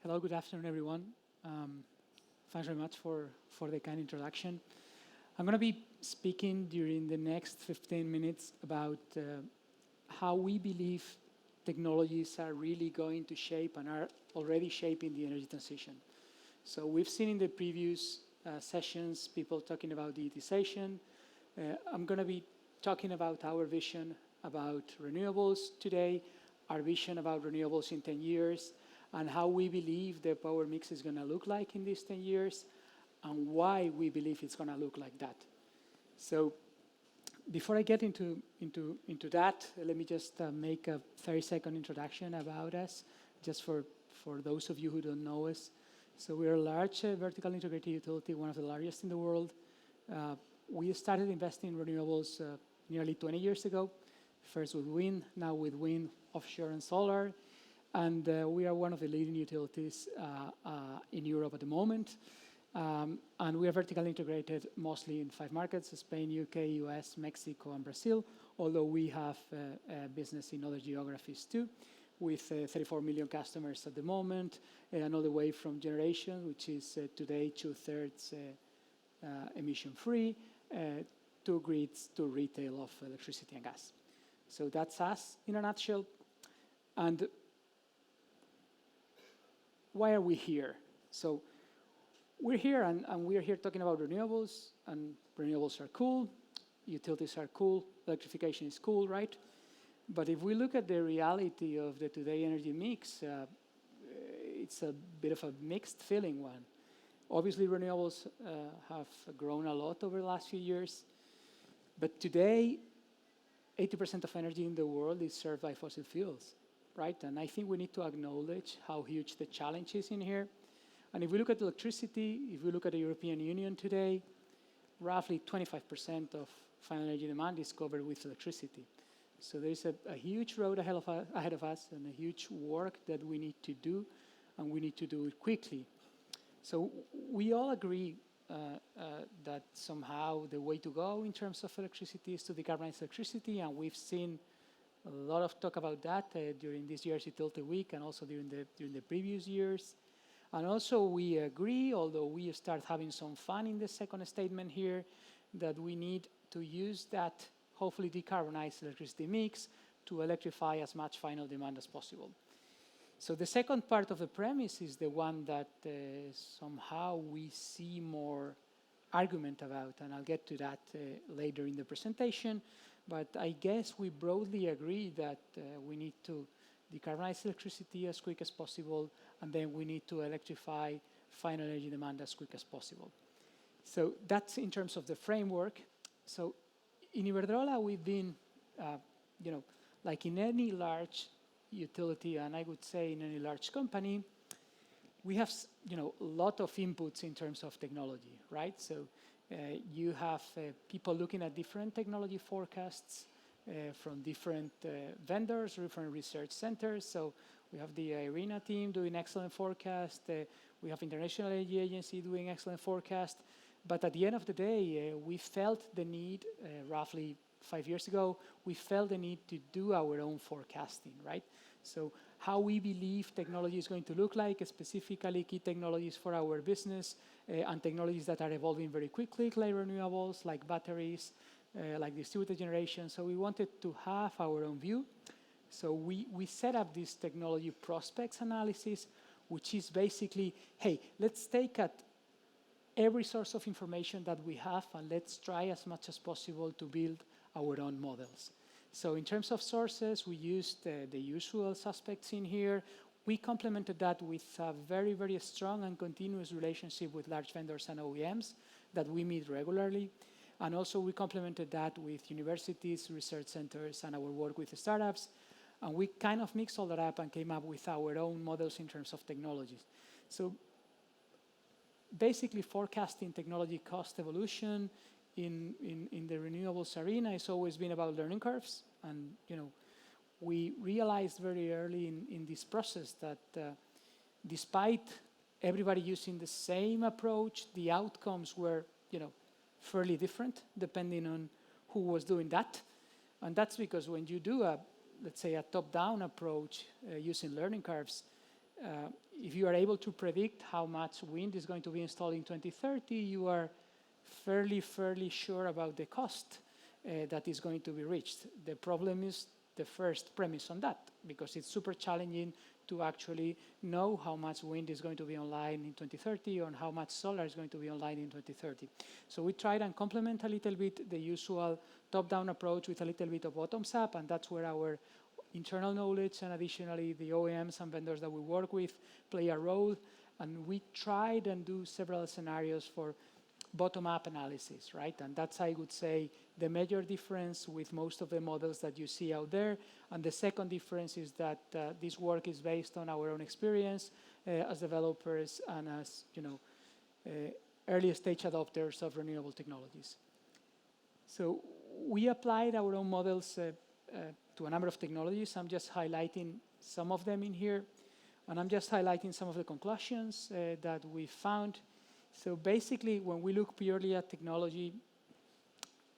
Hello, good afternoon, everyone. Thanks very much for the kind introduction. I'm going to be speaking during the next 15 minutes about how we believe technologies are really going to shape and are already shaping the energy transition. So we've seen in the previous sessions people talking about digitization. I'm going to be talking about our vision about renewables today, our vision about renewables in 10 years, and how we believe the power mix is going to look like in these 10 years, and why we believe it's going to look like that. So before I get into that, let me just make a 30-second introduction about us, just for those of you who don't know us. So we're a large vertical integrated utility, one of the largest in the world. We started investing in renewables nearly 20 years ago, first with wind, now with wind, offshore, and solar. And we are one of the leading utilities in Europe at the moment. And we are vertically integrated mostly in 5 markets: Spain, UK, US, Mexico, and Brazil, although we have business in other geographies too, with 34 million customers at the moment, and all the way from generation, which is today 2/3 emission-free, to grids, to retail of electricity and gas. So that's us in a nutshell. And why are we here? So we're here, and we're here talking about renewables, and renewables are cool, utilities are cool, electrification is cool, right? But if we look at the reality of the today energy mix, it's a bit of a mixed feeling one. Obviously, renewables have grown a lot over the last few years, but today, 80% of energy in the world is served by fossil fuels, right? And I think we need to acknowledge how huge the challenge is in here. And if we look at electricity, if we look at the European Union today, roughly 25% of final energy demand is covered with electricity. So there's a huge road ahead of us and a huge work that we need to do, and we need to do it quickly. So we all agree that somehow the way to go in terms of electricity is to decarbonize electricity, and we've seen a lot of talk about that during this year's Utility Week and also during the previous years. And also we agree, although we start having some fun in the second statement here, that we need to use that hopefully decarbonized electricity mix to electrify as much final demand as possible. So the second part of the premise is the one that somehow we see more argument about, and I'll get to that later in the presentation. But I guess we broadly agree that we need to decarbonize electricity as quick as possible, and then we need to electrify final energy demand as quick as possible. So that's in terms of the framework. So in Iberdrola, we've been, like in any large utility, and I would say in any large company, we have, a lot of inputs in terms of technology, right? So you have people looking at different technology forecasts from different vendors, different research centers. So we have the IRENA team doing excellent forecast. We have International Energy Agency doing excellent forecast. But at the end of the day, we felt the need, roughly 5 years ago, we felt the need to do our own forecasting, right? So how we believe technology is going to look like, specifically key technologies for our business, and technologies that are evolving very quickly, like renewables, like batteries, like distributed generation. So we wanted to have our own view. So we set up this technology prospects analysis, which is basically, hey, let's take at every source of information that we have, and let's try as much as possible to build our own models. So in terms of sources, we used the usual suspects in here. We complemented that with a very, very strong and continuous relationship with large vendors and OEMs that we meet regularly. And also we complemented that with universities, research centers, and our work with startups. And we kind of mixed all that up and came up with our own models in terms of technologies. So basically forecasting technology cost evolution in the renewables arena has always been about learning curves. And we realized very early in this process that despite everybody using the same approach, the outcomes were fairly different depending on who was doing that. And that's because when you do let's say a top-down approach using learning curves, if you are able to predict how much wind is going to be installed in 2030, you are fairly sure about the cost that is going to be reached. The problem is the first premise on that, because it's super challenging to actually know how much wind is going to be online in 2030 or how much solar is going to be online in 2030. So we tried and complement a little bit the usual top-down approach with a little bit of bottoms-up, and that's where our internal knowledge and additionally the OEMs and vendors that we work with play a role. And we tried and do several scenarios for bottom-up analysis, right? And that's, I would say, the major difference with most of the models that you see out there. And the second difference is that this work is based on our own experience as developers and as, early stage adopters of renewable technologies. So we applied our own models to a number of technologies. I'm just highlighting some of them in here, and I'm just highlighting some of the conclusions that we found. So basically, when we look purely at technology,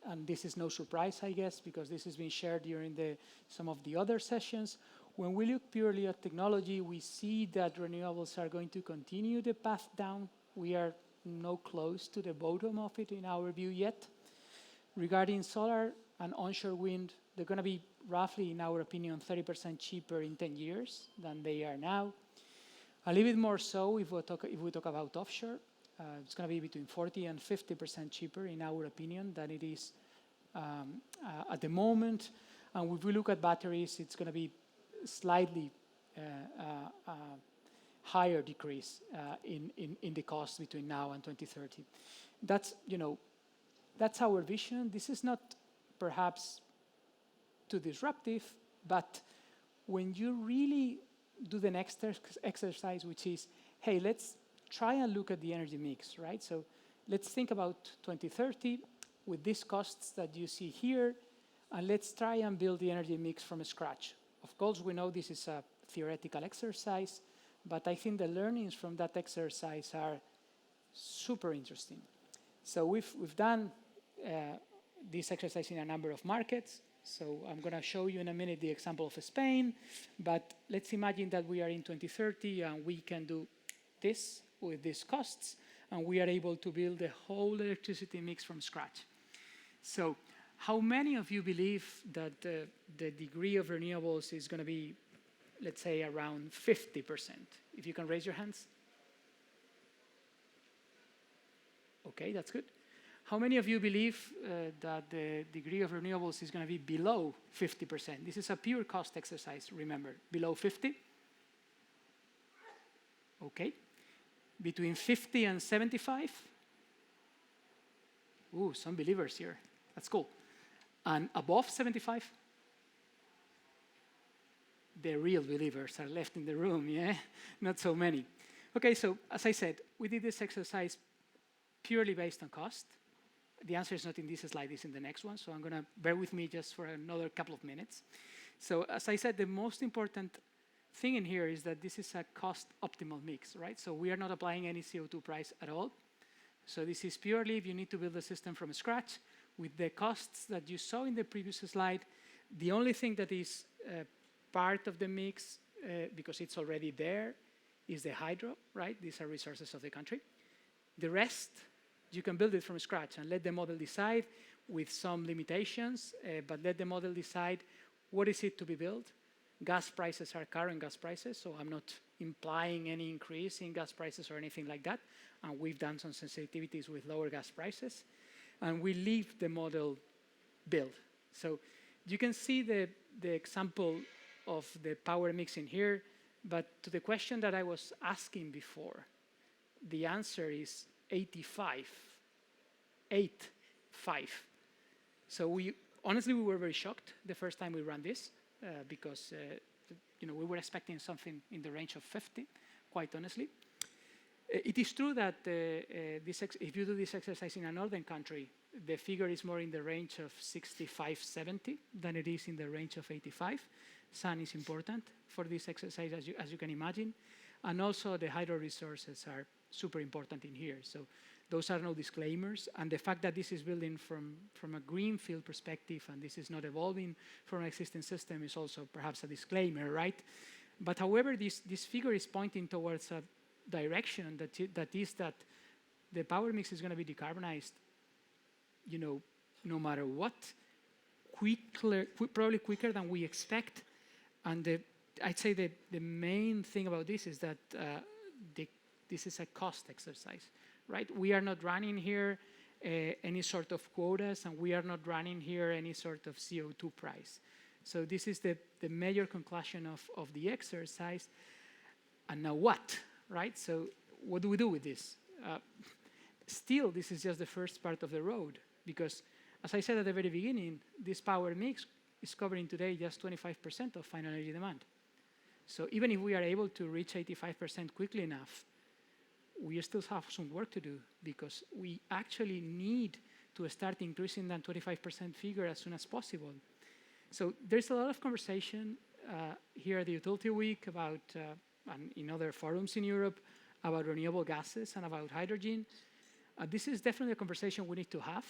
and this is no surprise, I guess, because this has been shared during some of the other sessions, when we look purely at technology, we see that renewables are going to continue the path down. We are no close to the bottom of it in our view yet. Regarding solar and onshore wind, they're going to be roughly, in our opinion, 30% cheaper in 10 years than they are now. A little bit more so if we talk about offshore. It's going to be between 40 and 50% cheaper, in our opinion, than it is at the moment. And if we look at batteries, it's going to be slightly higher decrease in the cost between now and 2030. That's our vision. This is not perhaps too disruptive, but when you really do the next exercise, which is, hey, let's try and look at the energy mix, right? So let's think about 2030 with these costs that you see here, and let's try and build the energy mix from scratch. Of course, we know this is a theoretical exercise, but I think the learnings from that exercise are super interesting. So we've done this exercise in a number of markets. So I'm going to show you in a minute the example of Spain, but let's imagine that we are in 2030 and we can do this with these costs, and we are able to build the whole electricity mix from scratch. So how many of you believe that the degree of renewables is going to be, let's say, around 50%? If you can raise your hands. Okay, that's good. How many of you believe that the degree of renewables is going to be below 50%? This is a pure cost exercise, remember, below 50? Okay. Between 50 and 75? Ooh, some believers here. That's cool. And above 75? The real believers are left in the room, yeah? Not so many. Okay, so as I said, we did this exercise purely based on cost. The answer is not in this slide, it's in the next one, so I'm going to bear with me just for another couple of minutes. So as I said, the most important thing in here is that this is a cost-optimal mix, right? So we are not applying any CO2 price at all. So this is purely if you need to build a system from scratch with the costs that you saw in the previous slide. The only thing that is part of the mix, because it's already there, is the hydro, right? These are resources of the country. The rest, you can build it from scratch and let the model decide with some limitations, but let the model decide what is it to be built. Gas prices are current gas prices, so I'm not implying any increase in gas prices or anything like that. And we've done some sensitivities with lower gas prices. And we leave the model build. So you can see the example of the power mix in here, but to the question that I was asking before, the answer is 85. 85. So honestly, we were very shocked the first time we ran this. Because we were expecting something in the range of 50, quite honestly. It is true that if you do this exercise in a northern country, the figure is more in the range of 65, 70 than it is in the range of 85. Sun is important for this exercise, as you can imagine. And also the hydro resources are super important in here. So those are no disclaimers. And the fact that this is building from a greenfield perspective and this is not evolving from an existing system is also perhaps a disclaimer, right? But however, this figure is pointing towards a direction that is that the power mix is going to be decarbonized, no matter what, probably quicker than we expect. And I'd say that the main thing about this is that this is a cost exercise, right? We are not running here any sort of quotas, and we are not running here any sort of CO2 price. So this is the major conclusion of the exercise. And now what, right? So what do we do with this? Still, this is just the first part of the road, because as I said at the very beginning, this power mix is covering today just 25% of final energy demand. So even if we are able to reach 85% quickly enough, we still have some work to do, because we actually need to start increasing that 25% figure as soon as possible. So there's a lot of conversation here at the Utility Week about, and in other forums in Europe, about renewable gases and about hydrogen. This is definitely a conversation we need to have,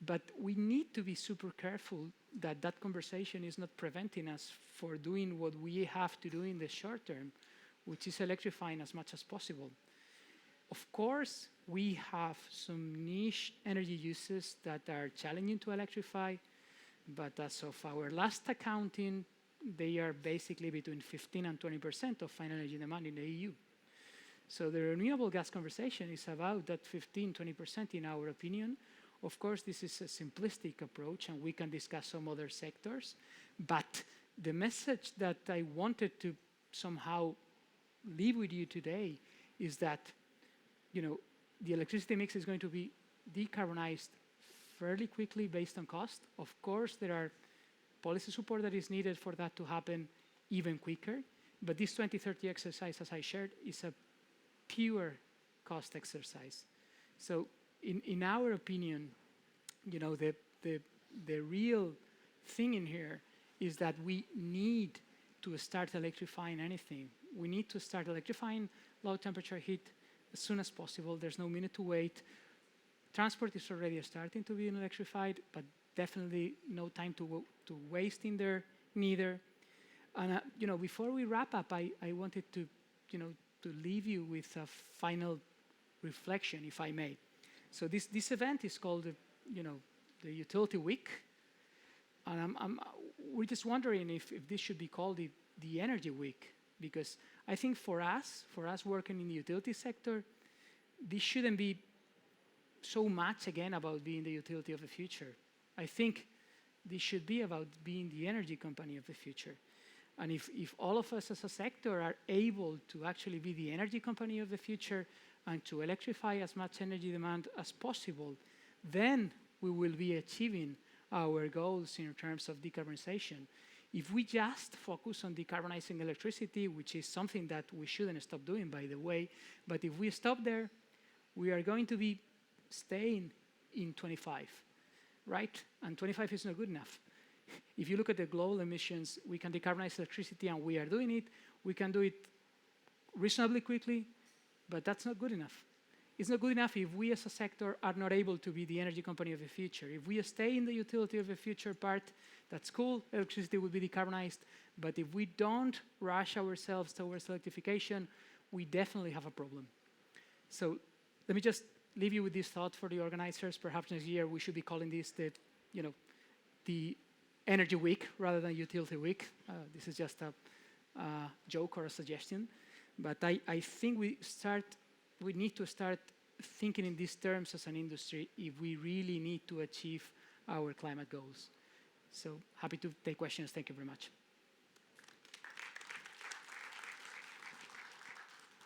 but we need to be super careful that that conversation is not preventing us for doing what we have to do in the short term, which is electrifying as much as possible. Of course, we have some niche energy uses that are challenging to electrify, but as of our last accounting, they are basically between 15 and 20% of final energy demand in the EU. So the renewable gas conversation is about that 15, 20% in our opinion. Of course, this is a simplistic approach, and we can discuss some other sectors, but the message that I wanted to somehow leave with you today is that, the electricity mix is going to be decarbonized fairly quickly based on cost. Of course, there are policy support that is needed for that to happen even quicker, but this 2030 exercise, as I shared, is a pure cost exercise. So in our opinion, the real thing in here is that we need to start electrifying anything. We need to start electrifying low temperature heat as soon as possible. There's no minute to wait. Transport is already starting to be electrified, but definitely no time to waste in there neither. And before we wrap up, I wanted to leave you with a final reflection, if I may. So this event is called the Utility Week, and we're just wondering if this should be called the Energy Week, because I think for us working in the utility sector, this shouldn't be so much again about being the utility of the future. I think this should be about being the energy company of the future. And if all of us as a sector are able to actually be the energy company of the future and to electrify as much energy demand as possible, then we will be achieving our goals in terms of decarbonization. If we just focus on decarbonizing electricity, which is something that we shouldn't stop doing, by the way, but if we stop there, we are going to be staying in 25, right? And 25 is not good enough. If you look at the global emissions, we can decarbonize electricity, and we are doing it. We can do it reasonably quickly, but that's not good enough. It's not good enough if we as a sector are not able to be the energy company of the future. If we stay in the utility of the future part, that's cool, electricity will be decarbonized, but if we don't rush ourselves towards electrification, we definitely have a problem. So let me just leave you with this thought for the organizers. Perhaps next year we should be calling this the Energy Week rather than Utility Week. This is just a joke or a suggestion, but I think we need to start thinking in these terms as an industry if we really need to achieve our climate goals. So happy to take questions. Thank you very much.